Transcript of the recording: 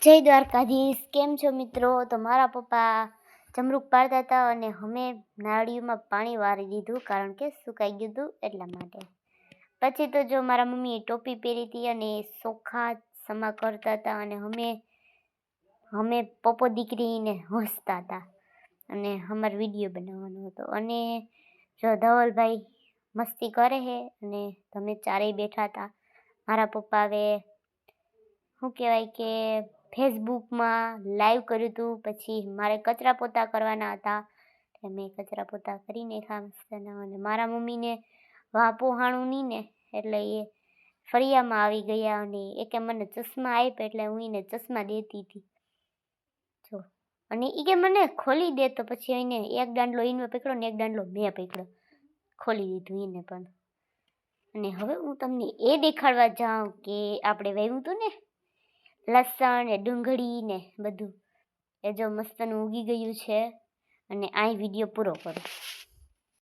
જય દ્વારકાધીશ. કેમ છો મિત્રો? તો મારા પપ્પા જમરૂક પાડતા હતા અને અમે નાળિયેરમાં પાણી વારી દીધું, કારણ કે સુકાઈ ગયું હતું એટલા માટે. પછી તો જો મારા મમ્મીએ ટોપી પહેરી હતી અને ચોખા સમા કરતા હતા અને અમે પપ્પો દીકરીને હસતા હતા અને અમારો વિડીયો બનાવવાનો હતો. અને જો ધવલભાઈ મસ્તી કરે છે અને તમે ચારેય બેઠા હતા. મારા પપ્પા હવે શું કહેવાય કે ફેસબુકમાં લાઈવ કર્યું હતું. પછી મારે કચરા પોતા કરવાના હતા, મેં કચરા પોતા કરી નાખ્યા મસ્તના. અને મારા મમ્મીને વાપોહાણું નહીં ને, એટલે એ ફળિયામાં આવી ગયા અને એકે મને ચશ્મા આપ્યા, એટલે હું એને ચશ્મા દેતી હતી જો. અને એ કે મને ખોલી દે, તો પછી એને એક દાંડલો એને પકડ્યો ને એક દાંડલો મેં પકડ્યો, ખોલી દીધું એને પણ. અને હવે હું તમને એ દેખાડવા જાઉં કે આપણે વાવ્યું હતું ને લસણ ને ડુંગળી ને બધું, એ જો મસ્તનું ઉગી ગયું છે. અને આ વિડીયો પૂરો કરો.